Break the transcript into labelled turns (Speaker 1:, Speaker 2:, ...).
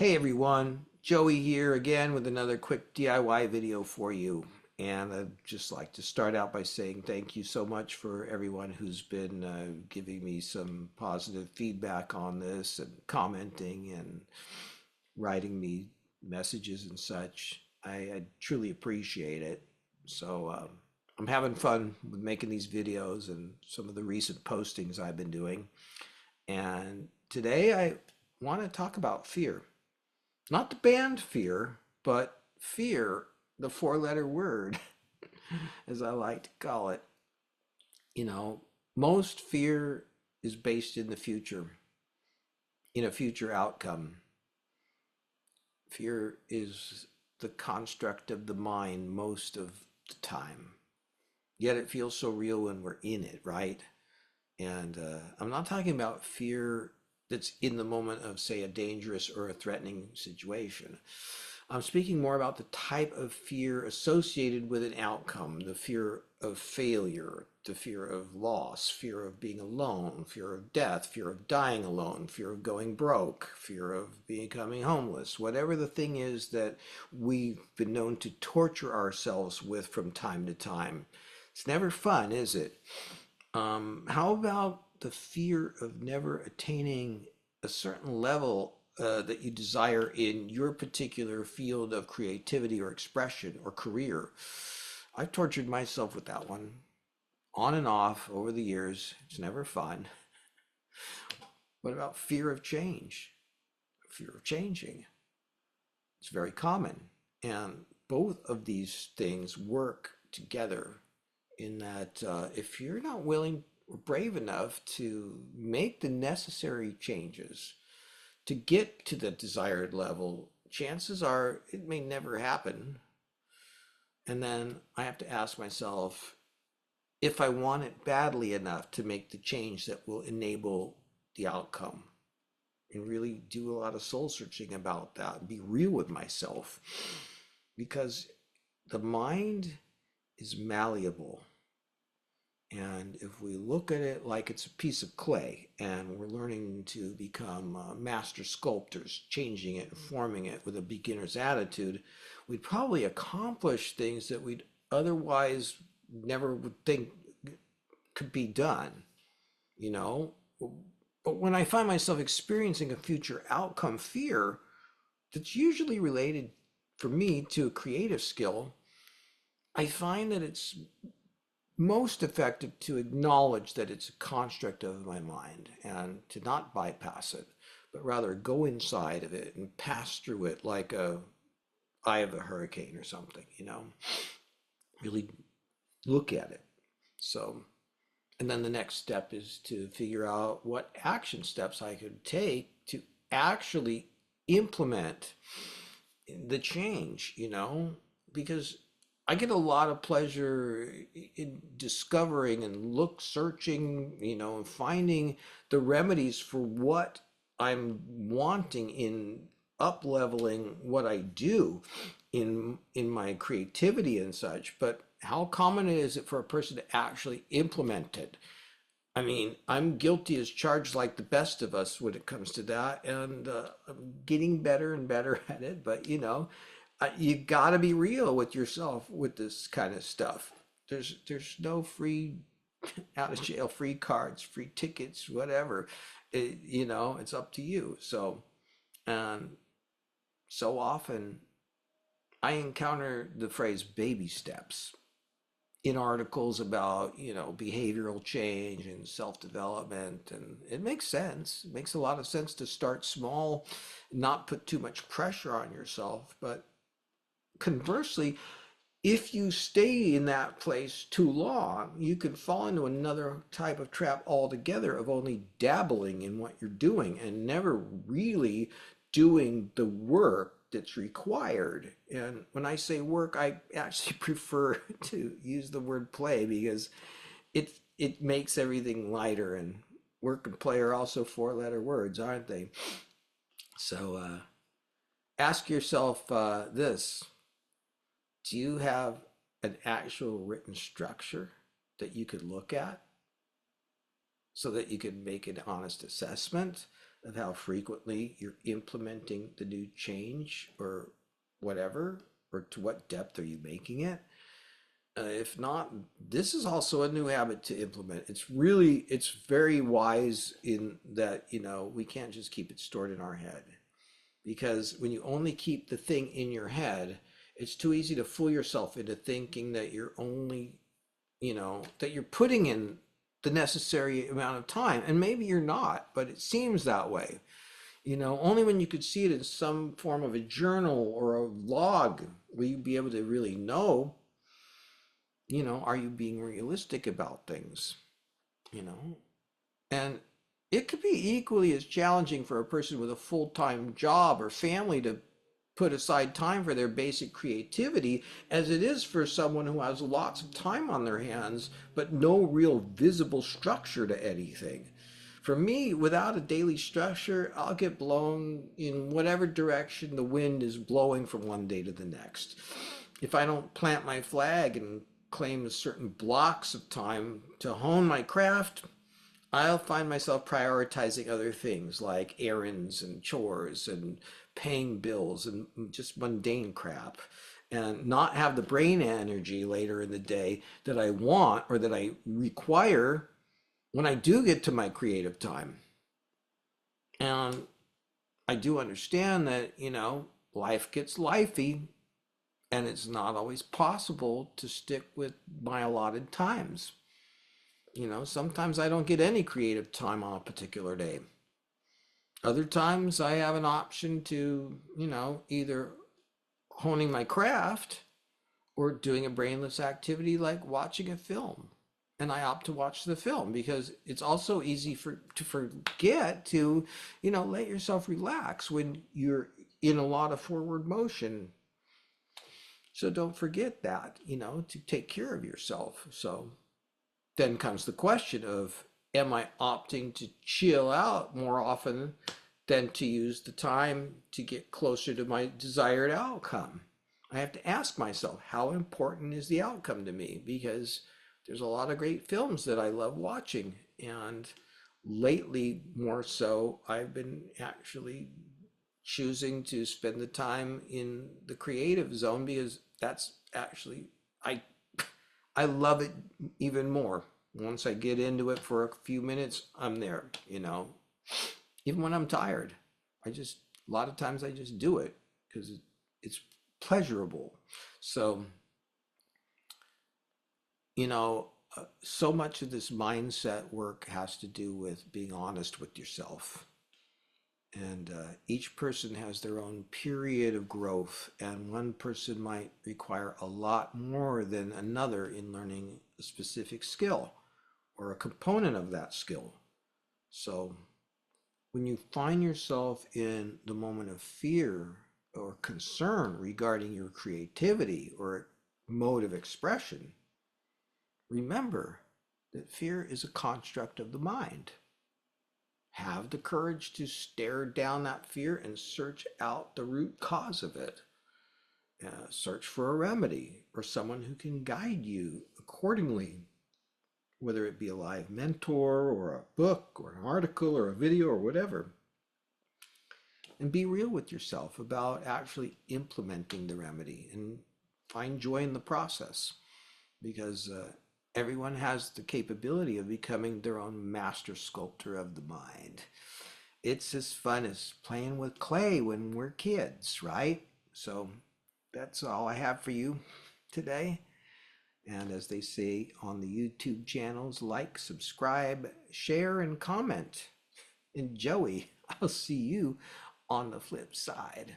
Speaker 1: Hey everyone, Joey here again with another quick DIY video for you. And I'd just like to start out by saying thank you so much for everyone who's been giving me some positive feedback on this and commenting and writing me messages and such. I truly appreciate it. So I'm having fun with making these videos and some of the recent postings I've been doing. And today I want to talk about fear. Not the band Fear, but fear, the four-letter word, as I like to call it. You know, most fear is based in the future, in a future outcome. Fear is the construct of the mind most of the time. Yet it feels so real when we're in it, right? And I'm not talking about fear that's in the moment of, say, a dangerous or a threatening situation. I'm speaking more about the type of fear associated with an outcome, the fear of failure, the fear of loss, fear of being alone, fear of death, fear of dying alone, fear of going broke, fear of becoming homeless, whatever the thing is that we've been known to torture ourselves with from time to time. It's never fun, is it? How about the fear of never attaining a certain level that you desire in your particular field of creativity or expression or career? I've tortured myself with that one on and off over the years. It's never fun. What about fear of change? Fear of changing. It's very common. And both of these things work together in that if you're not willing or brave enough to make the necessary changes to get to the desired level, chances are it may never happen. And then I have to ask myself if I want it badly enough to make the change that will enable the outcome and really do a lot of soul searching about that and be real with myself because the mind is malleable. And if we look at it like it's a piece of clay and we're learning to become master sculptors, changing it and forming it with a beginner's attitude, we'd probably accomplish things that we'd otherwise never would think could be done, you know? But when I find myself experiencing a future outcome fear that's usually related for me to a creative skill, I find that it's most effective to acknowledge that it's a construct of my mind and to not bypass it, but rather go inside of it and pass through it like a eye of a hurricane or something, really look at it. So, and then the next step is to figure out what action steps I could take to actually implement the change, because I get a lot of pleasure in discovering and look searching, and finding the remedies for what I'm wanting in up leveling what I do in my creativity and such. But how common is it for a person to actually implement it? I mean, I'm guilty as charged like the best of us when it comes to that, and I'm getting better and better at it. But you got to be real with yourself with this kind of stuff. There's no free out of jail free cards, free tickets, whatever. It's up to you. So, and so often I encounter the phrase baby steps in articles about, behavioral change and self-development, and it makes sense. It makes a lot of sense to start small, not put too much pressure on yourself. But conversely, if you stay in that place too long, you could fall into another type of trap altogether of only dabbling in what you're doing and never really doing the work that's required. And when I say work, I actually prefer to use the word play because it makes everything lighter, and work and play are also four-letter words, aren't they? So ask yourself this. Do you have an actual written structure that you could look at so that you could make an honest assessment of how frequently you're implementing the new change or whatever, or to what depth are you making it? If not, this is also a new habit to implement. It's very wise in that, we can't just keep it stored in our head. Because when you only keep the thing in your head, it's too easy to fool yourself into thinking that you're only, that you're putting in the necessary amount of time. And maybe you're not, but it seems that way. Only when you could see it in some form of a journal or a log will you be able to really know, are you being realistic about things? You know, and it could be equally as challenging for a person with a full-time job or family to put aside time for their basic creativity as it is for someone who has lots of time on their hands, but no real visible structure to anything. For me, without a daily structure, I'll get blown in whatever direction the wind is blowing from one day to the next. If I don't plant my flag and claim certain blocks of time to hone my craft, I'll find myself prioritizing other things like errands and chores and paying bills and just mundane crap, and not have the brain energy later in the day that I want or that I require when I do get to my creative time. And I do understand that, life gets lifey and it's not always possible to stick with my allotted times. Sometimes I don't get any creative time on a particular day. Other times I have an option to, either honing my craft or doing a brainless activity like watching a film. And I opt to watch the film because it's also easy to forget to, let yourself relax when you're in a lot of forward motion. So don't forget that, to take care of yourself. So then comes the question of, am I opting to chill out more often than to use the time to get closer to my desired outcome? I have to ask myself, how important is the outcome to me? Because there's a lot of great films that I love watching. And lately, more so, I've been actually choosing to spend the time in the creative zone because that's actually, I I love it even more. Once I get into it for a few minutes, I'm there. Even when I'm tired, a lot of times I just do it because it's pleasurable. So, so much of this mindset work has to do with being honest with yourself. And each person has their own period of growth, and one person might require a lot more than another in learning a specific skill or a component of that skill. So when you find yourself in the moment of fear or concern regarding your creativity or mode of expression, remember that fear is a construct of the mind. Have the courage to stare down that fear and search out the root cause of it. Search for a remedy or someone who can guide you accordingly, whether it be a live mentor or a book or an article or a video or whatever. And be real with yourself about actually implementing the remedy and find joy in the process, because everyone has the capability of becoming their own master sculptor of the mind. It's as fun as playing with clay when we're kids, right? So that's all I have for you today. And as they say on the YouTube channels, like, subscribe, share, and comment. Enjoy. I'll see you on the flip side.